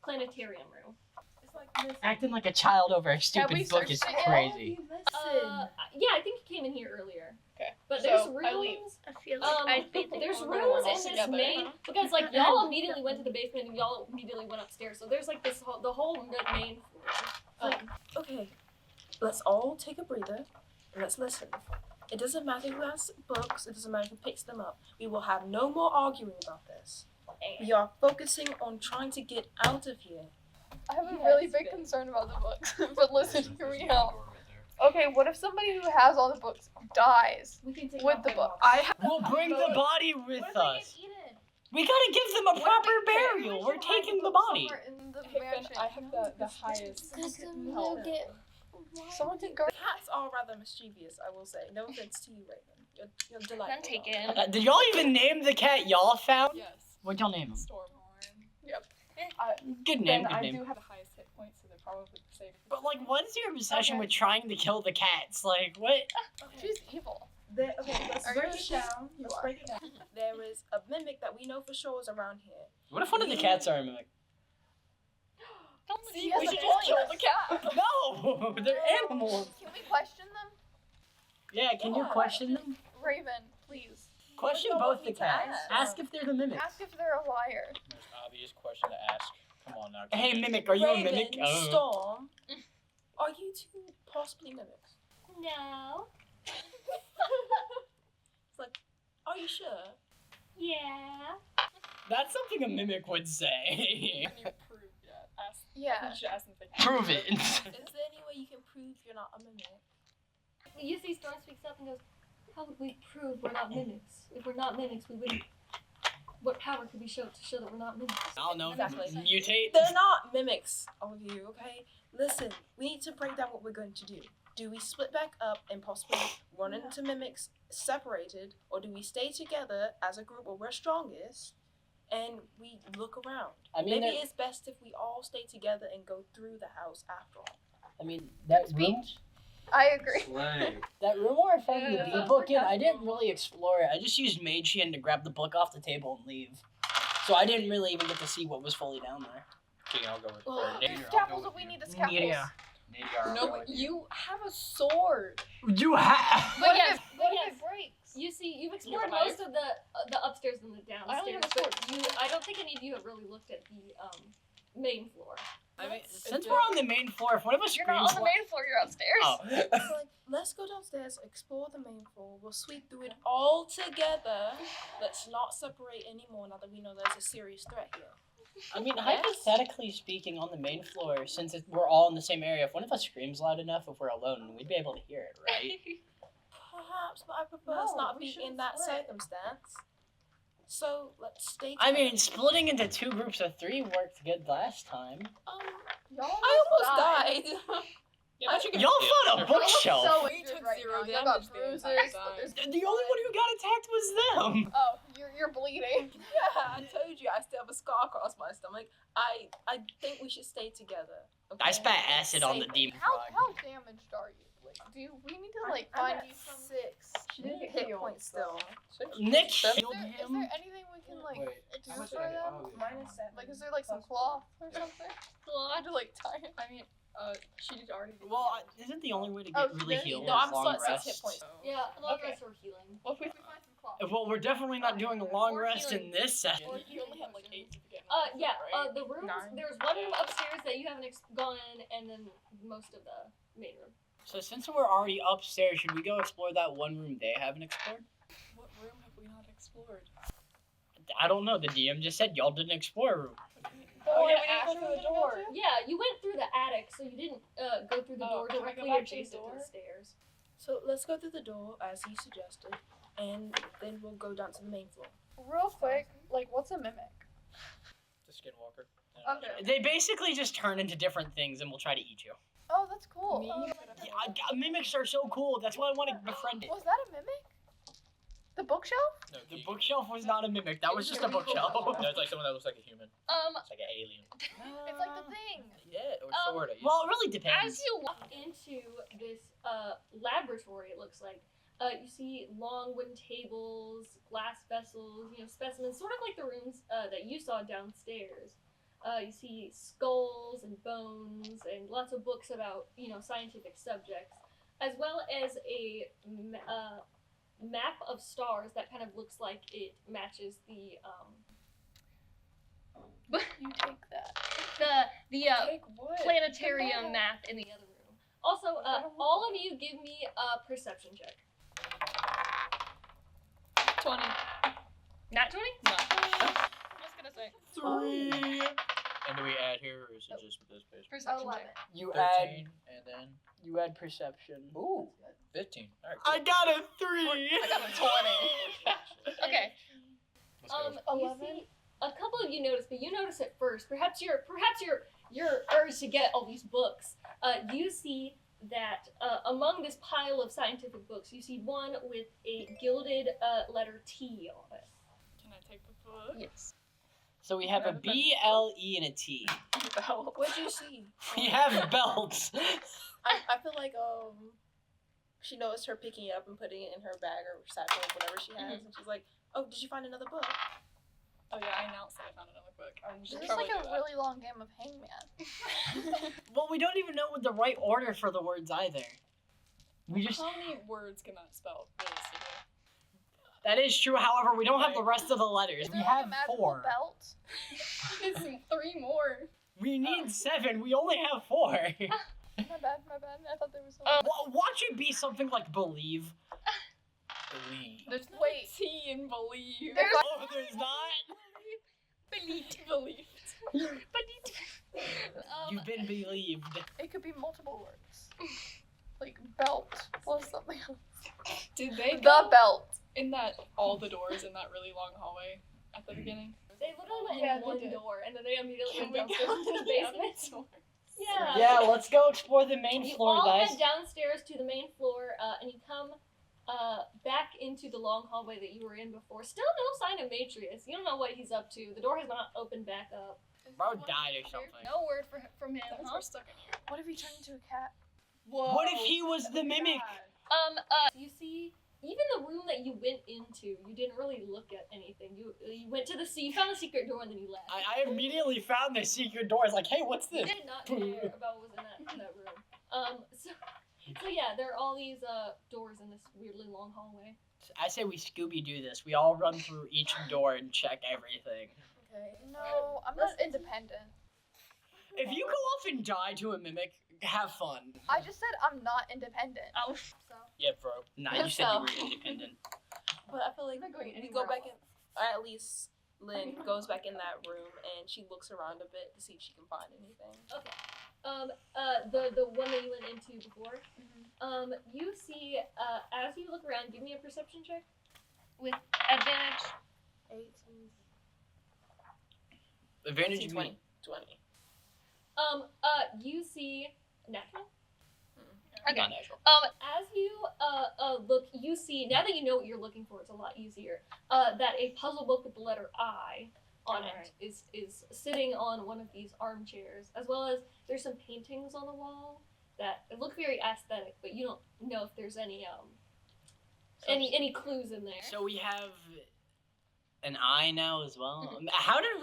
planetarium room. It's like this. Acting like a child over a we stupid book is searched it yet? crazy. Yeah, I think you came in here earlier. Okay. But So, there's I leave. rooms. I feel There's all rooms all in this together. main because like y'all immediately went to the basement and y'all immediately went upstairs. So there's like the whole main floor. Okay, let's all take a breather and let's listen. It doesn't matter who has books, it doesn't matter who picks them up. We will have no more arguing about this. We are focusing on trying to get out of here. I have a really big concern about the books. But listen, hear me out. Okay, what if somebody who has all the books dies We can take with off the their book? masks. We'll bring the body with us. We gotta give them a proper burial. We're taking the body. In the Hey, Ben, mansion. I have the highest health. Someone can guard. Cats are rather mischievous, I will say. No offense to you, Raven. You're delightful. None taken. Did y'all even name the cat y'all found? Yes. What'd y'all name him? Stormhorn. Yep. Good Ben, name, good I name. do have the highest hit points, so they're probably safe. But like, what is your obsession Okay. with trying to kill the cats? Like, what? She's evil. Okay, let's Are you break it sure? down. You Let's are. break it down. There is a mimic that we know for sure is around here. What if one of the cats are a mimic? See, has we a should just kill voice. the cat. No, they're animals. Can we question them? Yeah, can you question them? Raven, please. Question don't both want the me to cats. ask? Ask if they're the mimics. Ask if they're a liar. Most obvious question to ask. Come on now. Hey, mimic, are you a Raven, mimic? Storm, are you two possibly mimics? No. It's like, are you sure? Yeah. That's something a mimic would say. Can you prove that? Ask. Yeah. You should ask them if they can. Prove it. Is there any way you can prove you're not a mimic? You see, Storm speaks up and goes, "How would we prove we're not mimics? If we're not mimics, we wouldn't. What power could we show to show that we're not mimics?" I don't know. Exactly. Mutate. They're not mimics, all of you, okay? Listen, we need to break down what we're going to do. Do we split back up and possibly run into mimics separated, or do we stay together as a group where we're strongest and we look around? I mean, Maybe that- it's best if we all stay together and go through the house after all. I mean, that room. I agree. That room where I found Yeah, the that's book in, I sarcastic. didn't really explore it. I just used Mage Hand to grab the book off the table and leave. So I didn't really even get to see what was fully down there. Okay, I'll go with Well, or There's Nader, I'll scaffolds, go but we with need the you. scaffolds. Yeah. Nader, I'll No, go but with you have a sword. You have. But What yes, if but what yes. if it breaks? You see, you've You explored have a most of the upstairs and the I only downstairs, have a but I don't think any of you have really looked at the main floor. I mean, Is since it- we're on the main floor, if one of us You're screams, not on the main floor. You're upstairs. Oh. It's like, let's go downstairs, explore the main floor. We'll sweep through it all together. Let's not separate anymore now that we know there's a serious threat here. I mean, hypothetically speaking, on the main floor, since we're all in the same area, if one of us screams loud enough, if we're alone, we'd be able to hear it, right? Perhaps, but I prefer us No, not we be shouldn't in that split. circumstance. So let's stay I together. mean, splitting into 2 groups of 3 worked good last time. Y'all I almost died. Yeah, but you can Y'all dip. found a bookshelf. So We injured took right 0 now. Y'all got damage the bruises. entire but there's The only one who got attacked was them. Oh, you're bleeding. Yeah, I told you I still have a scar across my stomach. I think we should stay together. Okay? I spat acid on the Save it. demon How frog. how damaged are you? Like, we need to like I'm find at you some 6 She did get hit healed, points so- still. Nick Is healed there him. anything we can like Wait, do how much for did I get? them? Oh, yeah. Minus 7. Like, is there like some cloth or something? To like tie it? I mean, she did already. get Well, healed. isn't the only way to Oh, get really there you healed go. No, is I'm still long at 6 rest? hit points. Yeah, long Okay. rest or healing. Well, if we find some cloth. Well, we're definitely not doing a long Or rest healing. in this session. Or You only have like 8 to begin with. Yeah, right? the rooms, 9. there's one room upstairs that you haven't gone in, and then most of the main room. So since we're already upstairs, should we go explore that one room they haven't explored? What room have we not explored? I don't know. The DM just said y'all didn't explore a room. Oh, yeah, we didn't Asher go through was the gonna go door. to? Yeah, you went through the attic, so you didn't go through the door can we go directly back to the adjacent to door? the stairs. So let's go through the door as he suggested, and then we'll go down to the main floor. Real quick, like, what's a mimic? The skinwalker. Okay. They basically just turn into different things and will try to eat you. Oh, that's cool. Me? Yeah, mimics are so cool. That's why I want to befriend it. Was that a mimic? The bookshelf? No, The bookshelf was not a mimic. That was just a No, bookshelf. it's like someone that looks like a human. It's like an alien. It's like the thing. Yeah, or sort of. Well, it really depends. As you walk into this laboratory, it looks like, you see long wooden tables, glass vessels, specimens, sort of like the rooms that you saw downstairs. You see skulls and bones and lots of books about, scientific subjects, as well as a map of stars that kind of looks like it matches the You take that. the Take what? planetarium map in the other room. Also, all of you give me a perception check. 20. Not 20? No. I was gonna say. 3. And do we add here, or is it just this page? Perception 11. check. You 13, add. and then You add perception. ooh, 15. All right. I Cool. got a 3. I got a 20. Okay. Let's go. You 11? see, a couple of you notice, but you notice it first. Perhaps your urge to get all these books. You see that among this pile of scientific books, you see one with a gilded letter T on it. Can I take the book? Yes. So we have a B, L, E, and a T. What'd you see? We have belts. I feel like she noticed her picking it up and putting it in her bag or satchel or whatever she has, and she's like, "Oh, did you find another book?" Oh yeah, I announced that I found another book. This is like a really long game of Hangman. Well, we don't even know what the right order for the words either. We just. How many words can that spell? Realistically? That is true. However, we don't have the rest of the letters. Is We there like have a magical 4. belt? It's 3 more. We need 7. We only have 4. My bad. I thought there was some. Watch it be something like believe. Believe. There's no Wait. T in believe. Oh, there's not. Believed. You've been believed. It could be multiple words. Like belt plus something else. Did they The go belt. in that all the doors in that really long hallway at the beginning? They literally went Yeah, in they one did. door, and then they immediately Can went we downstairs go into the basement. Yeah. Yeah, let's go explore the main You floor, all guys. head downstairs to the main floor, and you come back into the long hallway that you were in before. Still no sign of Matrius. You don't know what he's up to. The door has not opened back up. Bro died or something. No word from him. Guys, we're stuck in here. What if he turned into a cat? Whoa. What if he was the mimic? You see, even the room that you went into, you didn't really look at anything. You went to you found the secret door and then you left. I immediately found the secret door. I was like, hey, what's You this? did not care about what was in that room. So yeah, there are all these doors in this weirdly long hallway. I say we Scooby-Doo this. We all run through each door and check everything. Okay. No, I'm not independent. If you go off and die to a mimic, have fun. I just said I'm not independent. Oh, so Yeah, bro. Nah, you said you were independent. But I feel like I'm not going we go anywhere back in. Or at least Lynn goes back in that room and she looks around a bit to see if she can find anything. the one that you went into before. You see, as you look around, give me a perception check with advantage. 18, Advantage 18, 20. 20. You see natural. Okay. Not natural. As you look, you see now that you know what you're looking for, it's a lot easier. That a puzzle book with the letter I on it is sitting on one of these armchairs, as well as there's some paintings on the wall, that look very aesthetic, but you don't know if there's any clues in there. So we have an eye now as well. How did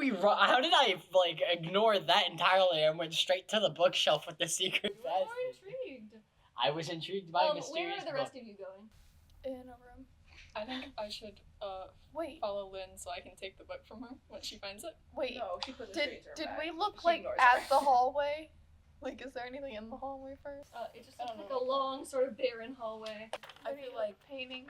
I like ignore that entirely and went straight to the bookshelf with the secret You are passage? intrigued. I was intrigued by a Where mysterious are the book. rest of you going? In a room. I think I should Wait, follow Lynn so I can take the book from her when she finds it. wait. No, she put the Did straight to her did back. we look She like ignores at it. the hallway? Like, is there anything in the hallway first? It just I looks don't like a long, sort of barren hallway. I feel like painting.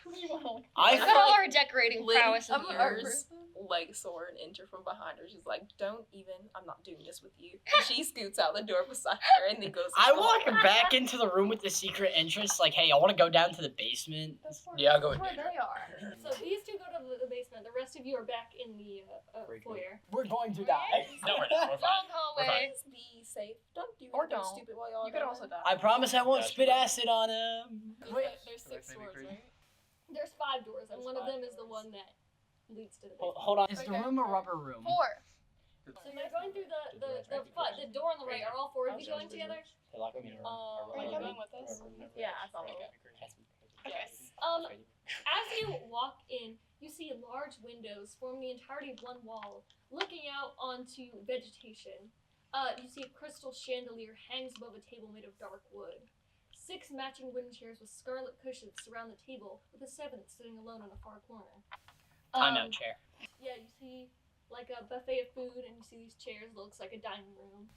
What do you want to look I Look feel at all like our decorating Lynn, prowess of I'm yours. leg sore and enter from behind her. She's like, "Don't even. I'm not doing this with you." And she scoots out the door beside her and then goes. I walk back into the room with the secret entrance, like, hey, I want to go down to the basement. Yeah, I'll go with Where Daedra. they are. So these two go to the basement. The rest of you are back in the foyer. We're going to die. No, we're not. We're fine. Long hallway. Please be safe. Don't do Or anything don't. stupid while y'all You could down also there. die. I promise I won't That's spit right. acid on him. There's six Maybe swords, three. right? There's 5 doors, and There's one of 5 them is the doors. one that leads to the Hold, basement. hold on. Is the Okay. room a rubber room? 4. So you're going through the door on the right. Are all 4 of you going together? Are you going with us? Yeah, I follow. Yes. As you walk in, you see large windows forming the entirety of one wall, looking out onto vegetation. You see a crystal chandelier hangs above a table made of dark wood. 6 matching wooden chairs with scarlet cushions surround the table, with a 7th sitting alone in a far corner. Timeout chair. Yeah, you see like a buffet of food, and you see these chairs. It looks like a dining room.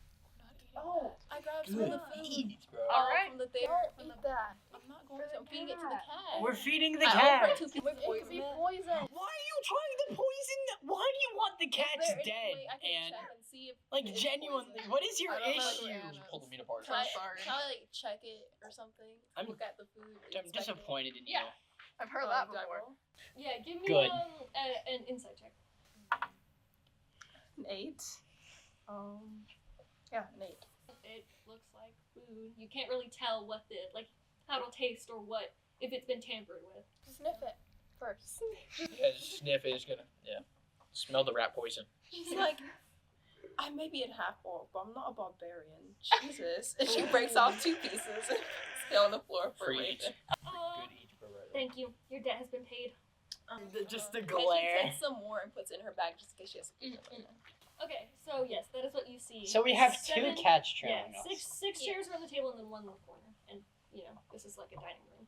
Oh, I grabbed some of the food. Alright. From the theater. Don't eat that. I'm not going to. I'm feeding it to the cat. We're feeding the I cat. offered 2 pieces It of could be poison. poison. Why are you trying to poison? Why do you want the Is cats there any dead? way I can And check and see if like it's genuinely, poison? what is your I don't know, issue? Joanna. Just pull the meat apart. Can I, sorry. can I like check it or something? I'm- Look at the food. I'm inspect it? disappointed in you. Yeah. I've heard that Do I before. roll? Yeah, give me Good. an insight check. An 8. Yeah, an 8. It looks like food. You can't really tell what how it'll taste or what if it's been tampered with. Sniff it first. Yeah, just sniff it. It's gonna. Yeah. Smell the rat poison. She's like, I may be a half orc, but I'm not a barbarian. Jesus. And she breaks off 2 pieces and stay on the floor for For Raven. each. Good eat for rat. Thank you. Your debt has been paid. Just the And she glare. takes some more and puts it in her bag just in case she has to. Okay, so yes, that is what you see. So we have 2 7 cats Yeah, trailing us. six chairs are on the table and then 1 in the corner. And, this is like a dining room.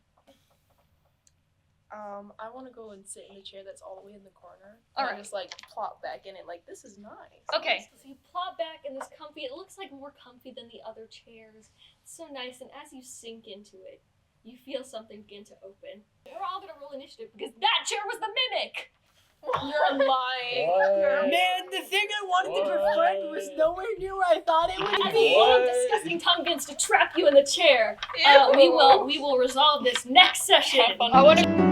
I want to go and sit in the chair that's all the way in the corner. All and right. just like plop back in it. Like, this is nice. Okay. So you plop back in this comfy, it looks like more comfy than the other chairs. It's so nice, and as you sink into it, you feel something begin to open. We're all gonna roll initiative because that chair was the mimic! You're lying. What? Man, the thing I wanted to What? befriend was nowhere near where I thought it would As be. a long What? disgusting tongue begins to trap you in the chair, we will resolve this next session. Have fun I with want to